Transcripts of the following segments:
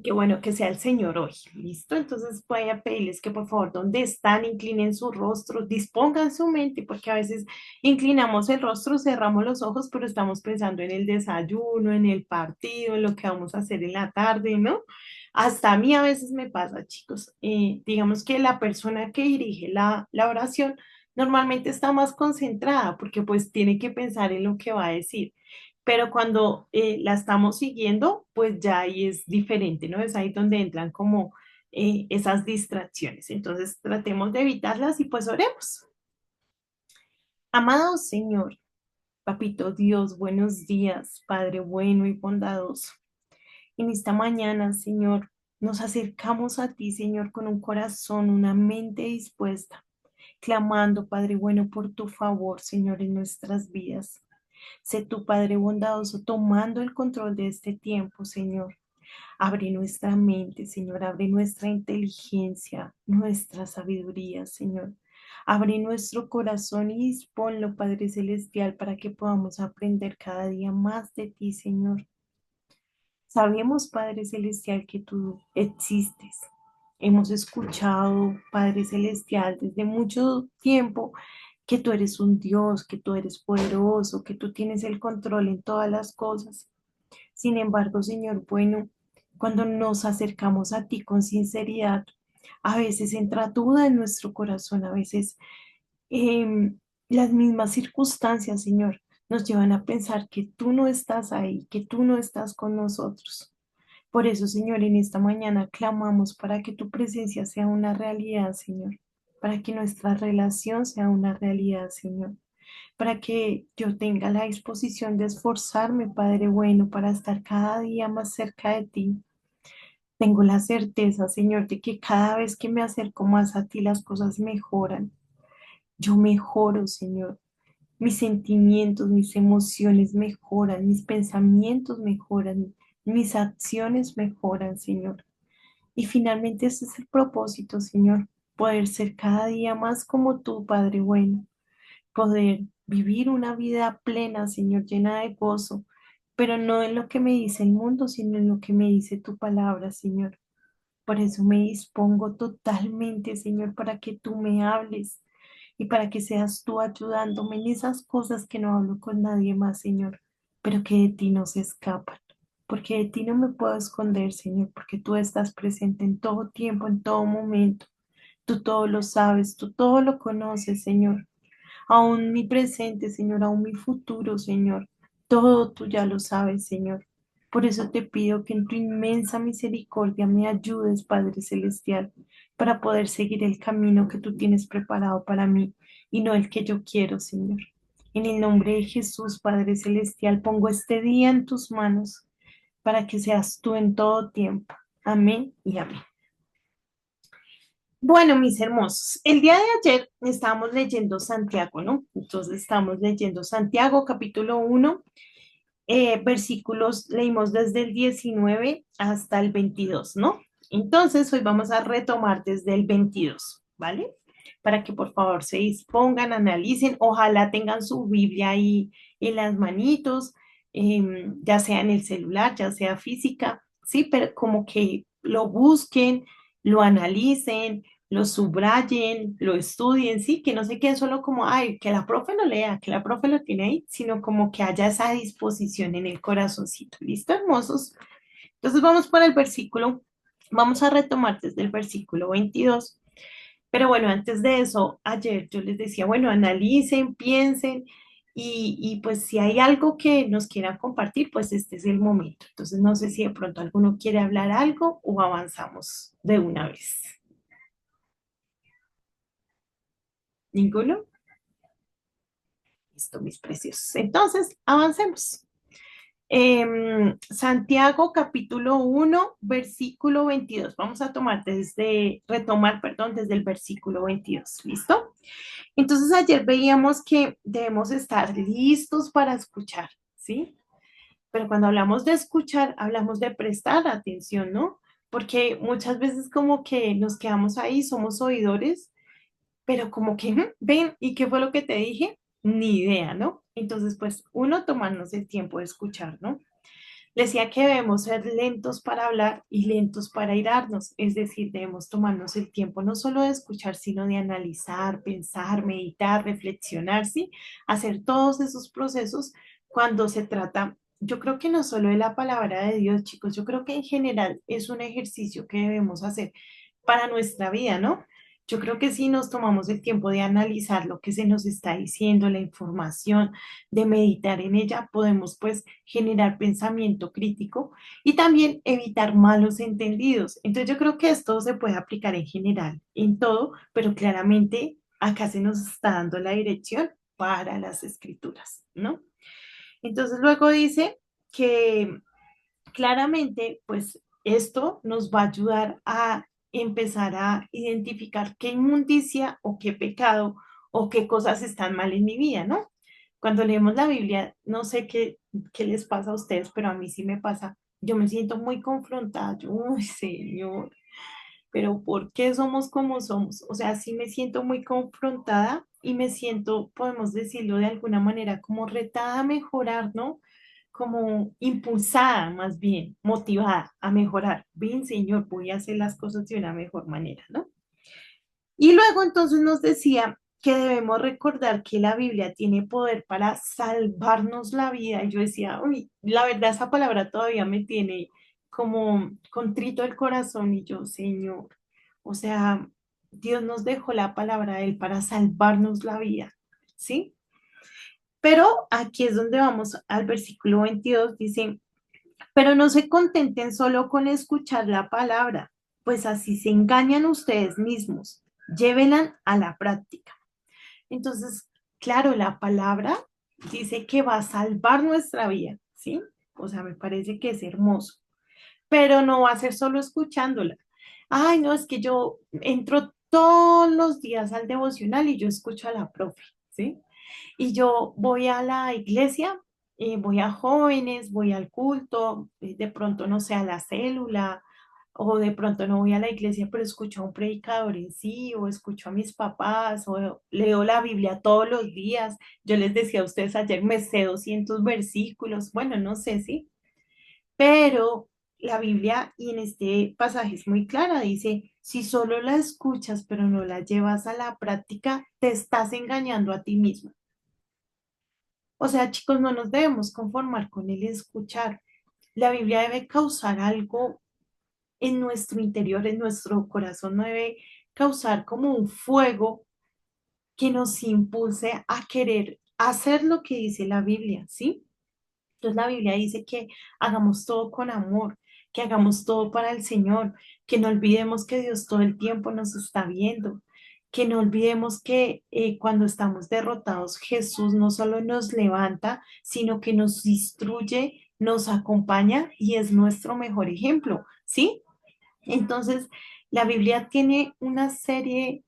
Qué bueno que sea el Señor hoy, ¿listo? Entonces voy a pedirles que por favor, donde están, inclinen su rostro, dispongan su mente, porque a veces inclinamos el rostro, cerramos los ojos, pero estamos pensando en el desayuno, en el partido, en lo que vamos a hacer en la tarde, ¿no? Hasta a mí a veces me pasa, chicos. Digamos que la persona que dirige la oración normalmente está más concentrada porque pues tiene que pensar en lo que va a decir, pero cuando la estamos siguiendo, pues ya ahí es diferente, ¿no? Es ahí donde entran como esas distracciones. Entonces tratemos de evitarlas y pues oremos. Amado Señor, Papito Dios, buenos días, Padre bueno y bondadoso. En esta mañana, Señor, nos acercamos a ti, Señor, con un corazón, una mente dispuesta, clamando, Padre bueno, por tu favor, Señor, en nuestras vidas. Sé tu Padre bondadoso tomando el control de este tiempo, Señor. Abre nuestra mente, Señor. Abre nuestra inteligencia, nuestra sabiduría, Señor. Abre nuestro corazón y disponlo, Padre Celestial, para que podamos aprender cada día más de ti, Señor. Sabemos, Padre Celestial, que tú existes. Hemos escuchado, Padre Celestial, desde mucho tiempo que tú eres un Dios, que tú eres poderoso, que tú tienes el control en todas las cosas. Sin embargo, Señor, bueno, cuando nos acercamos a ti con sinceridad, a veces entra duda en nuestro corazón, a veces las mismas circunstancias, Señor, nos llevan a pensar que tú no estás ahí, que tú no estás con nosotros. Por eso, Señor, en esta mañana clamamos para que tu presencia sea una realidad, Señor, para que nuestra relación sea una realidad, Señor, para que yo tenga la disposición de esforzarme, Padre bueno, para estar cada día más cerca de ti. Tengo la certeza, Señor, de que cada vez que me acerco más a ti, las cosas mejoran. Yo mejoro, Señor. Mis sentimientos, mis emociones mejoran, mis pensamientos mejoran, mis acciones mejoran, Señor. Y finalmente ese es el propósito, Señor, poder ser cada día más como tú, Padre bueno, poder vivir una vida plena, Señor, llena de gozo, pero no en lo que me dice el mundo, sino en lo que me dice tu palabra, Señor. Por eso me dispongo totalmente, Señor, para que tú me hables y para que seas tú ayudándome en esas cosas que no hablo con nadie más, Señor, pero que de ti no se escapan. Porque de ti no me puedo esconder, Señor, porque tú estás presente en todo tiempo, en todo momento. Tú todo lo sabes, tú todo lo conoces, Señor. Aún mi presente, Señor, aún mi futuro, Señor. Todo tú ya lo sabes, Señor. Por eso te pido que en tu inmensa misericordia me ayudes, Padre Celestial, para poder seguir el camino que tú tienes preparado para mí y no el que yo quiero, Señor. En el nombre de Jesús, Padre Celestial, pongo este día en tus manos para que seas tú en todo tiempo. Amén y amén. Bueno, mis hermosos, el día de ayer estábamos leyendo Santiago, ¿no? Entonces estamos leyendo Santiago capítulo 1, versículos, leímos desde el 19 hasta el 22, ¿no? Entonces hoy vamos a retomar desde el 22, ¿vale? Para que por favor se dispongan, analicen, ojalá tengan su Biblia ahí en las manitos, ya sea en el celular, ya sea física, ¿sí? Pero como que lo busquen, lo analicen, lo subrayen, lo estudien, sí, que no se quede solo como, ay, que la profe lo lea, que la profe lo tiene ahí, sino como que haya esa disposición en el corazoncito. ¿Listo, hermosos? Entonces vamos por el versículo, vamos a retomar desde el versículo 22. Pero bueno, antes de eso, ayer yo les decía, bueno, analicen, piensen y pues si hay algo que nos quieran compartir, pues este es el momento. Entonces no sé si de pronto alguno quiere hablar algo o avanzamos de una vez. ¿Ninguno? Listo, mis preciosos. Entonces, avancemos. Santiago capítulo 1 versículo 22. Vamos a retomar, perdón, desde el versículo 22. ¿Listo? Entonces, ayer veíamos que debemos estar listos para escuchar, ¿sí? Pero cuando hablamos de escuchar, hablamos de prestar atención, ¿no? Porque muchas veces como que nos quedamos ahí, somos oidores, pero como que, ven, ¿y qué fue lo que te dije? Ni idea, ¿no? Entonces, pues uno, tomarnos el tiempo de escuchar, ¿no? Le decía que debemos ser lentos para hablar y lentos para irarnos, es decir, debemos tomarnos el tiempo no solo de escuchar, sino de analizar, pensar, meditar, reflexionar, ¿sí? Hacer todos esos procesos cuando se trata, yo creo que no solo de la palabra de Dios, chicos, yo creo que en general es un ejercicio que debemos hacer para nuestra vida, ¿no? Yo creo que si nos tomamos el tiempo de analizar lo que se nos está diciendo, la información, de meditar en ella, podemos pues generar pensamiento crítico y también evitar malos entendidos. Entonces yo creo que esto se puede aplicar en general, en todo, pero claramente acá se nos está dando la dirección para las escrituras, ¿no? Entonces luego dice que claramente, pues esto nos va a ayudar a empezar a identificar qué inmundicia o qué pecado o qué cosas están mal en mi vida, ¿no? Cuando leemos la Biblia, no sé qué les pasa a ustedes, pero a mí sí me pasa. Yo me siento muy confrontada. Yo, uy, Señor, pero ¿por qué somos como somos? O sea, sí me siento muy confrontada y me siento, podemos decirlo de alguna manera, como retada a mejorar, ¿no? Como impulsada más bien, motivada a mejorar. Bien, Señor, voy a hacer las cosas de una mejor manera, ¿no? Y luego entonces nos decía que debemos recordar que la Biblia tiene poder para salvarnos la vida. Y yo decía, uy, la verdad esa palabra todavía me tiene como contrito el corazón y yo, Señor, o sea, Dios nos dejó la palabra de Él para salvarnos la vida, ¿sí? Pero aquí es donde vamos al versículo 22, dice, pero no se contenten solo con escuchar la palabra, pues así se engañan ustedes mismos. Llévenla a la práctica. Entonces, claro, la palabra dice que va a salvar nuestra vida, ¿sí? O sea, me parece que es hermoso, pero no va a ser solo escuchándola. Ay, no, es que yo entro todos los días al devocional y yo escucho a la profe, ¿sí? Y yo voy a la iglesia, voy a jóvenes, voy al culto, de pronto no sé, a la célula, o de pronto no voy a la iglesia, pero escucho a un predicador en sí, o escucho a mis papás, o leo la Biblia todos los días. Yo les decía a ustedes ayer, me sé 200 versículos, bueno, no sé, sí, pero la Biblia, y en este pasaje es muy clara, dice, si solo la escuchas, pero no la llevas a la práctica, te estás engañando a ti mismo. O sea, chicos, no nos debemos conformar con el escuchar. La Biblia debe causar algo en nuestro interior, en nuestro corazón, no debe causar como un fuego que nos impulse a querer hacer lo que dice la Biblia, ¿sí? Entonces la Biblia dice que hagamos todo con amor, que hagamos todo para el Señor, que no olvidemos que Dios todo el tiempo nos está viendo, que no olvidemos que cuando estamos derrotados, Jesús no solo nos levanta, sino que nos instruye, nos acompaña y es nuestro mejor ejemplo, ¿sí? Entonces, la Biblia tiene una serie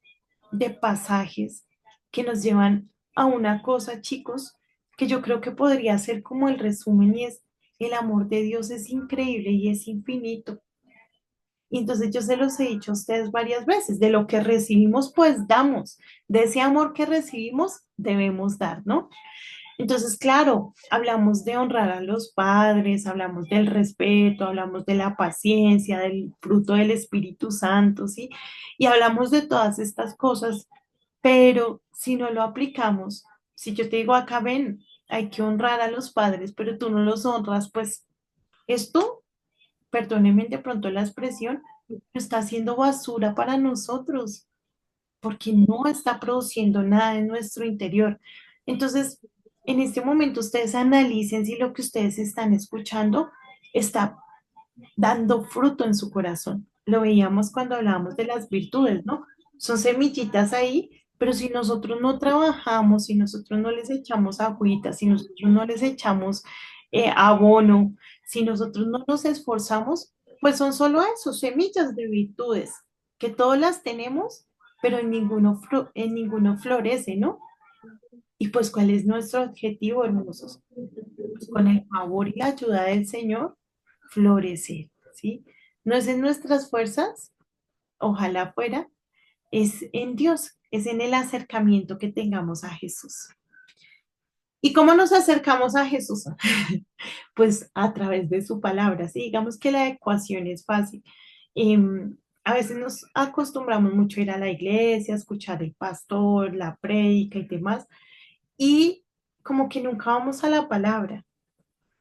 de pasajes que nos llevan a una cosa, chicos, que yo creo que podría ser como el resumen y es, el amor de Dios es increíble y es infinito. Y entonces yo se los he dicho a ustedes varias veces, de lo que recibimos, pues damos. De ese amor que recibimos, debemos dar, ¿no? Entonces, claro, hablamos de honrar a los padres, hablamos del respeto, hablamos de la paciencia, del fruto del Espíritu Santo, ¿sí? Y hablamos de todas estas cosas, pero si no lo aplicamos, si yo te digo acá, ven, hay que honrar a los padres, pero tú no los honras, pues esto, perdónenme de pronto la expresión, está haciendo basura para nosotros porque no está produciendo nada en nuestro interior. Entonces, en este momento ustedes analicen si lo que ustedes están escuchando está dando fruto en su corazón. Lo veíamos cuando hablábamos de las virtudes, ¿no? Son semillitas ahí, pero si nosotros no trabajamos, si nosotros no les echamos agüita, si nosotros no les echamos abono, si nosotros no nos esforzamos, pues son solo eso, semillas de virtudes, que todas las tenemos, pero en ninguno florece, ¿no? Y pues, ¿cuál es nuestro objetivo, hermosos? Pues con el favor y la ayuda del Señor, florecer, ¿sí? No es en nuestras fuerzas, ojalá fuera, es en Dios, es en el acercamiento que tengamos a Jesús. ¿Y cómo nos acercamos a Jesús? Pues a través de su palabra, ¿sí? Digamos que la ecuación es fácil. A veces nos acostumbramos mucho a ir a la iglesia, a escuchar el pastor, la prédica y demás, y como que nunca vamos a la palabra,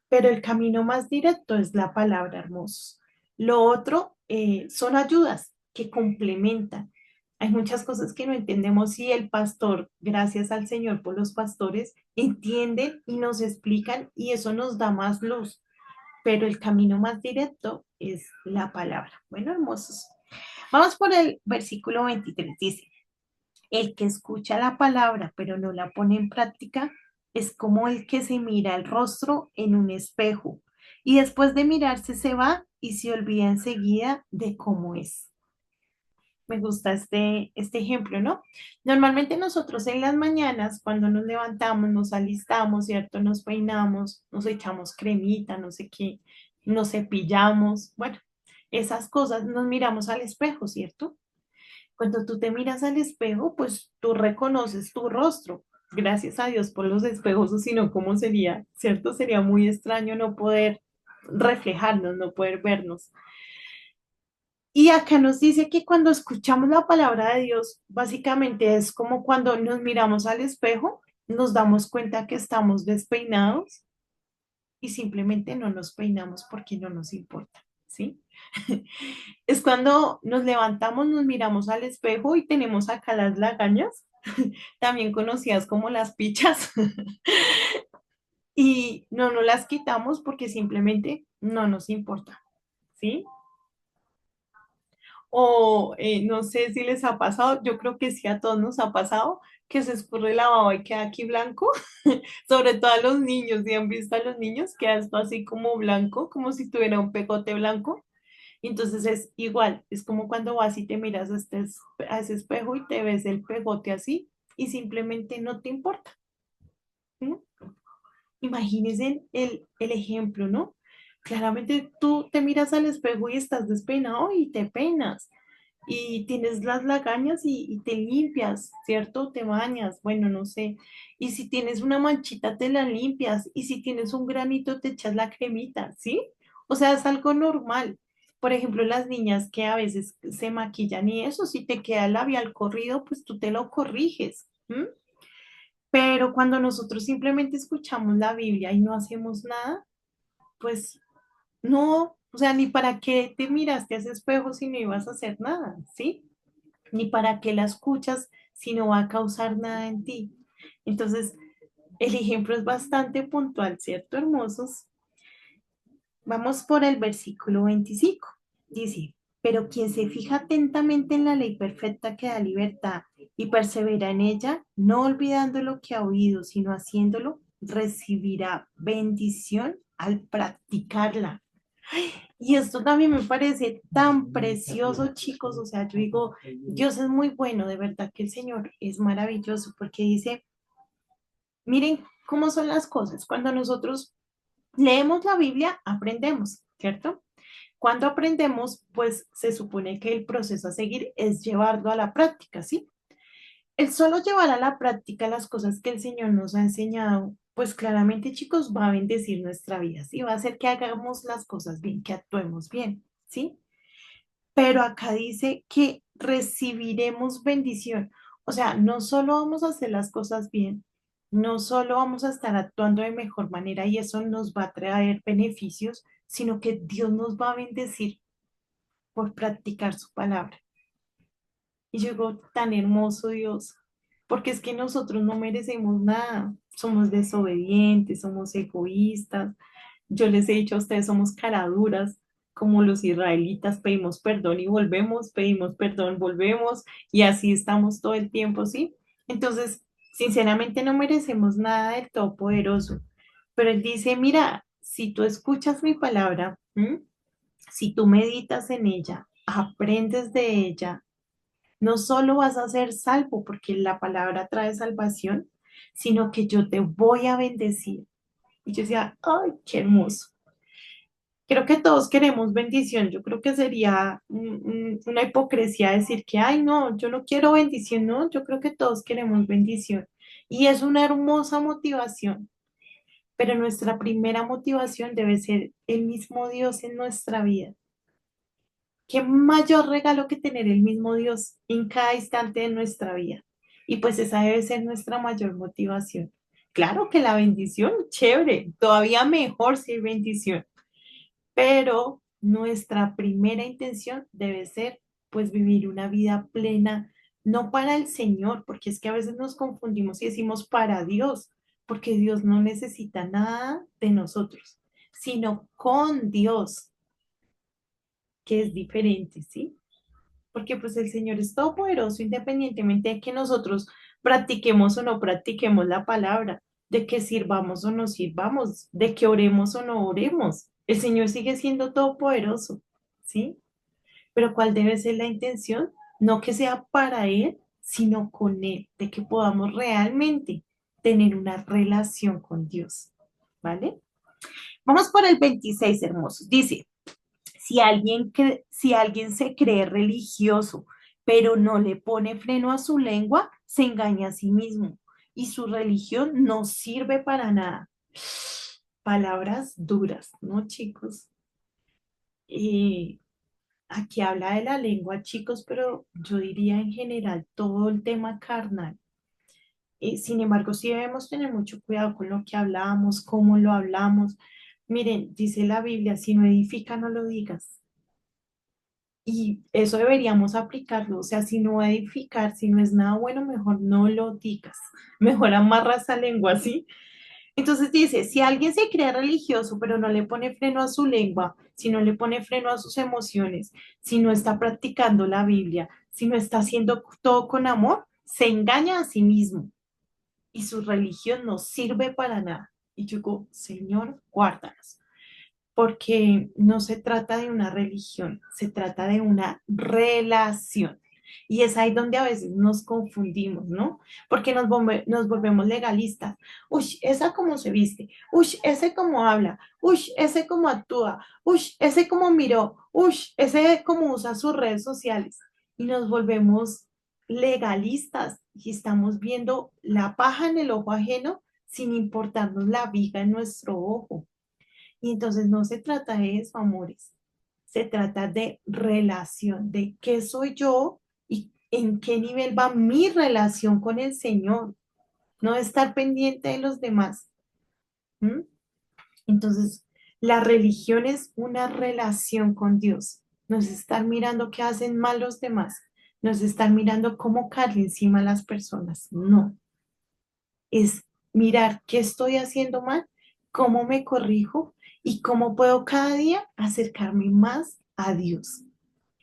pero el camino más directo es la palabra, hermosos. Lo otro son ayudas que complementan. Hay muchas cosas que no entendemos y el pastor, gracias al Señor por los pastores, entienden y nos explican y eso nos da más luz, pero el camino más directo es la palabra. Bueno, hermosos. Vamos por el versículo 23. Dice, el que escucha la palabra pero no la pone en práctica es como el que se mira el rostro en un espejo y después de mirarse se va y se olvida enseguida de cómo es. Me gusta este ejemplo, ¿no? Normalmente nosotros en las mañanas, cuando nos levantamos, nos alistamos, ¿cierto? Nos peinamos, nos echamos cremita, no sé qué, nos cepillamos, bueno, esas cosas, nos miramos al espejo, ¿cierto? Cuando tú te miras al espejo, pues tú reconoces tu rostro. Gracias a Dios por los espejos, o si no, ¿cómo sería? ¿Cierto? Sería muy extraño no poder reflejarnos, no poder vernos. Y acá nos dice que cuando escuchamos la palabra de Dios, básicamente es como cuando nos miramos al espejo, nos damos cuenta que estamos despeinados y simplemente no nos peinamos porque no nos importa, ¿sí? Es cuando nos levantamos, nos miramos al espejo y tenemos acá las lagañas, también conocidas como las pichas, y no nos las quitamos porque simplemente no nos importa, ¿sí? O no sé si les ha pasado, yo creo que sí a todos nos ha pasado que se escurre la baba y queda aquí blanco, sobre todo a los niños, si han visto a los niños, queda esto así como blanco, como si tuviera un pegote blanco. Entonces es igual, es como cuando vas y te miras a ese espejo y te ves el pegote así y simplemente no te importa, ¿no? Imagínense el ejemplo, ¿no? Claramente tú te miras al espejo y estás despeinado y te peinas y tienes las lagañas y te limpias, ¿cierto? Te bañas, bueno, no sé. Y si tienes una manchita, te la limpias. Y si tienes un granito, te echas la cremita, ¿sí? O sea, es algo normal. Por ejemplo, las niñas que a veces se maquillan y eso, si te queda el labial corrido, pues tú te lo corriges. ¿M? Pero cuando nosotros simplemente escuchamos la Biblia y no hacemos nada, pues no, o sea, ni para qué te miraste a ese espejo si no ibas a hacer nada, ¿sí? Ni para qué la escuchas si no va a causar nada en ti. Entonces, el ejemplo es bastante puntual, ¿cierto, hermosos? Vamos por el versículo 25. Dice, pero quien se fija atentamente en la ley perfecta que da libertad y persevera en ella, no olvidando lo que ha oído, sino haciéndolo, recibirá bendición al practicarla. Y esto también me parece tan precioso, chicos. O sea, yo digo, Dios es muy bueno, de verdad que el Señor es maravilloso porque dice, miren cómo son las cosas. Cuando nosotros leemos la Biblia, aprendemos, ¿cierto? Cuando aprendemos, pues se supone que el proceso a seguir es llevarlo a la práctica, ¿sí? El solo llevar a la práctica las cosas que el Señor nos ha enseñado, pues claramente, chicos, va a bendecir nuestra vida, ¿sí? Va a hacer que hagamos las cosas bien, que actuemos bien, ¿sí? Pero acá dice que recibiremos bendición. O sea, no solo vamos a hacer las cosas bien, no solo vamos a estar actuando de mejor manera y eso nos va a traer beneficios, sino que Dios nos va a bendecir por practicar su palabra. Y yo digo, tan hermoso Dios, porque es que nosotros no merecemos nada, somos desobedientes, somos egoístas. Yo les he dicho a ustedes, somos caraduras, como los israelitas, pedimos perdón y volvemos, pedimos perdón, volvemos, y así estamos todo el tiempo, ¿sí? Entonces, sinceramente no merecemos nada del Todopoderoso, pero Él dice, mira, si tú escuchas mi palabra, ¿m? Si tú meditas en ella, aprendes de ella, no solo vas a ser salvo, porque la palabra trae salvación, sino que yo te voy a bendecir. Y yo decía, ay, qué hermoso. Creo que todos queremos bendición. Yo creo que sería una hipocresía decir que, ay, no, yo no quiero bendición. No, yo creo que todos queremos bendición. Y es una hermosa motivación, pero nuestra primera motivación debe ser el mismo Dios en nuestra vida. ¿Qué mayor regalo que tener el mismo Dios en cada instante de nuestra vida? Y pues esa debe ser nuestra mayor motivación. Claro que la bendición, chévere, todavía mejor si hay bendición, pero nuestra primera intención debe ser pues vivir una vida plena, no para el Señor, porque es que a veces nos confundimos y decimos para Dios, porque Dios no necesita nada de nosotros, sino con Dios, que es diferente, ¿sí? Porque pues el Señor es todopoderoso, independientemente de que nosotros practiquemos o no practiquemos la palabra, de que sirvamos o no sirvamos, de que oremos o no oremos. El Señor sigue siendo todopoderoso, ¿sí? Pero ¿cuál debe ser la intención? No que sea para Él, sino con Él, de que podamos realmente tener una relación con Dios, ¿vale? Vamos por el 26, hermosos. Dice, si alguien se cree religioso, pero no le pone freno a su lengua, se engaña a sí mismo y su religión no sirve para nada. Palabras duras, ¿no, chicos? Y aquí habla de la lengua, chicos, pero yo diría en general todo el tema carnal. Sin embargo, sí debemos tener mucho cuidado con lo que hablamos, cómo lo hablamos. Miren, dice la Biblia, si no edifica, no lo digas. Y eso deberíamos aplicarlo, o sea, si no va a edificar, si no es nada bueno, mejor no lo digas, mejor amarra esa lengua, ¿sí? Entonces dice, si alguien se cree religioso, pero no le pone freno a su lengua, si no le pone freno a sus emociones, si no está practicando la Biblia, si no está haciendo todo con amor, se engaña a sí mismo y su religión no sirve para nada. Y yo digo, Señor, guárdanos porque no se trata de una religión, se trata de una relación. Y es ahí donde a veces nos confundimos, ¿no? Porque nos volvemos legalistas. Uy, esa cómo se viste. Uy, ese cómo habla. Uy, ese cómo actúa. Uy, ese cómo miró. Uy, ese cómo usa sus redes sociales. Y nos volvemos legalistas y estamos viendo la paja en el ojo ajeno sin importarnos la viga en nuestro ojo. Y entonces no se trata de eso, amores. Se trata de relación, de qué soy yo y en qué nivel va mi relación con el Señor. No estar pendiente de los demás. ¿M? Entonces, la religión es una relación con Dios. No es estar mirando qué hacen mal los demás. No es estar mirando cómo caerle encima a las personas. No. Es mirar qué estoy haciendo mal, cómo me corrijo y cómo puedo cada día acercarme más a Dios.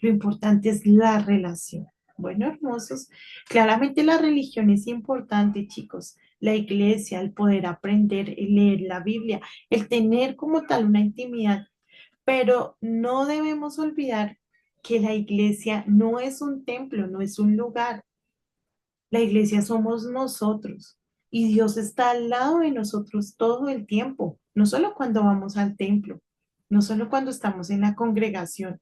Lo importante es la relación. Bueno, hermosos, claramente la religión es importante, chicos. La iglesia, el poder aprender, el leer la Biblia, el tener como tal una intimidad, pero no debemos olvidar que la iglesia no es un templo, no es un lugar. La iglesia somos nosotros y Dios está al lado de nosotros todo el tiempo, no solo cuando vamos al templo, no solo cuando estamos en la congregación.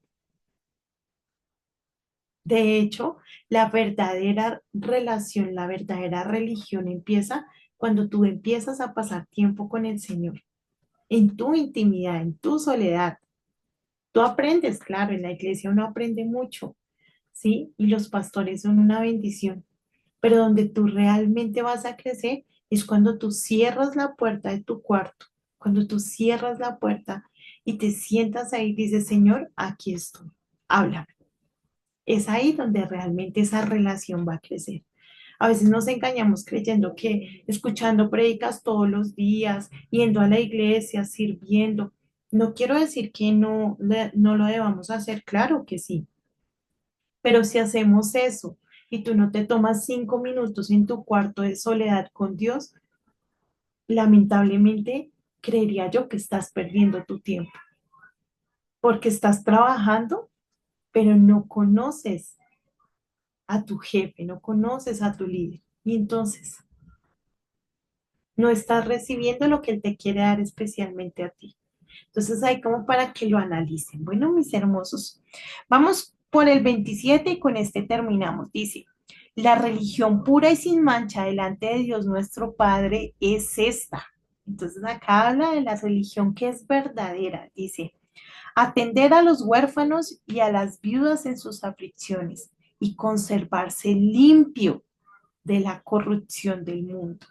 De hecho, la verdadera relación, la verdadera religión empieza cuando tú empiezas a pasar tiempo con el Señor, en tu intimidad, en tu soledad. Tú aprendes, claro, en la iglesia uno aprende mucho, ¿sí? Y los pastores son una bendición, pero donde tú realmente vas a crecer es cuando tú cierras la puerta de tu cuarto, cuando tú cierras la puerta y te sientas ahí y dices, Señor, aquí estoy, háblame. Es ahí donde realmente esa relación va a crecer. A veces nos engañamos creyendo que escuchando prédicas todos los días, yendo a la iglesia, sirviendo. No quiero decir que no lo debamos hacer, claro que sí, pero si hacemos eso y tú no te tomas 5 minutos en tu cuarto de soledad con Dios, lamentablemente creería yo que estás perdiendo tu tiempo, porque estás trabajando, pero no conoces a tu jefe, no conoces a tu líder. Y entonces no estás recibiendo lo que él te quiere dar especialmente a ti. Entonces hay como para que lo analicen. Bueno, mis hermosos, vamos por el 27 y con este terminamos. Dice, La religión pura y sin mancha delante de Dios nuestro Padre es esta. Entonces acá habla de la religión que es verdadera. Dice, atender a los huérfanos y a las viudas en sus aflicciones y conservarse limpio de la corrupción del mundo.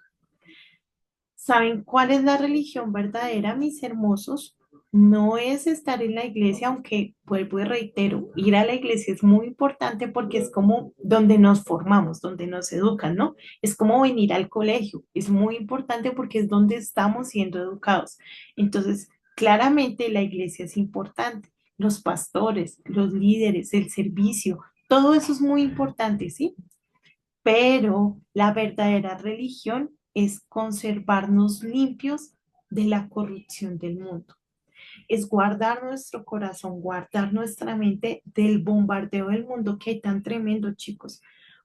¿Saben cuál es la religión verdadera, mis hermosos? No es estar en la iglesia, aunque vuelvo y reitero, ir a la iglesia es muy importante porque es como donde nos formamos, donde nos educan, ¿no? Es como venir al colegio, es muy importante porque es donde estamos siendo educados. Entonces, claramente la iglesia es importante, los pastores, los líderes, el servicio, todo eso es muy importante, ¿sí? Pero la verdadera religión es conservarnos limpios de la corrupción del mundo. Es guardar nuestro corazón, guardar nuestra mente del bombardeo del mundo que hay tan tremendo, chicos.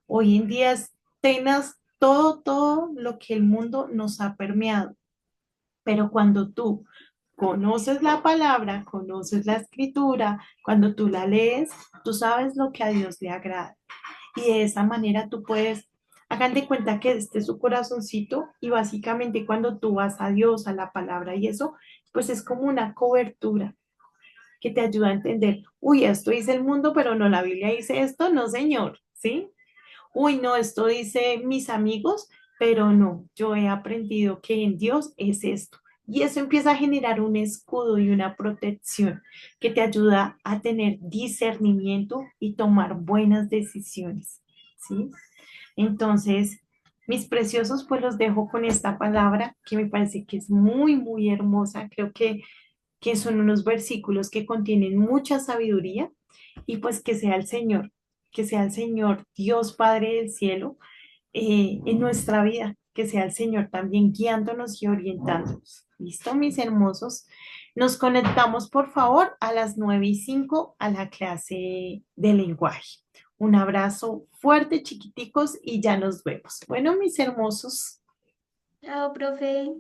Hoy en día es tenaz todo lo que el mundo nos ha permeado. Pero cuando tú conoces la palabra, conoces la escritura, cuando tú la lees, tú sabes lo que a Dios le agrada. Y de esa manera tú puedes, hagan de cuenta que este es su corazoncito y básicamente cuando tú vas a Dios, a la palabra y eso, pues es como una cobertura que te ayuda a entender, uy, esto dice el mundo, pero no, la Biblia dice esto, no, señor, ¿sí? Uy, no, esto dice mis amigos, pero no, yo he aprendido que en Dios es esto. Y eso empieza a generar un escudo y una protección que te ayuda a tener discernimiento y tomar buenas decisiones, ¿sí? Entonces, mis preciosos, pues los dejo con esta palabra que me parece que es muy hermosa. Creo que son unos versículos que contienen mucha sabiduría y pues que sea el Señor, Dios Padre del cielo, en nuestra vida, que sea el Señor también guiándonos y orientándonos. ¿Listo, mis hermosos? Nos conectamos, por favor, a las 9:05 a la clase de lenguaje. Un abrazo fuerte, chiquiticos, y ya nos vemos. Bueno, mis hermosos. Chao, profe.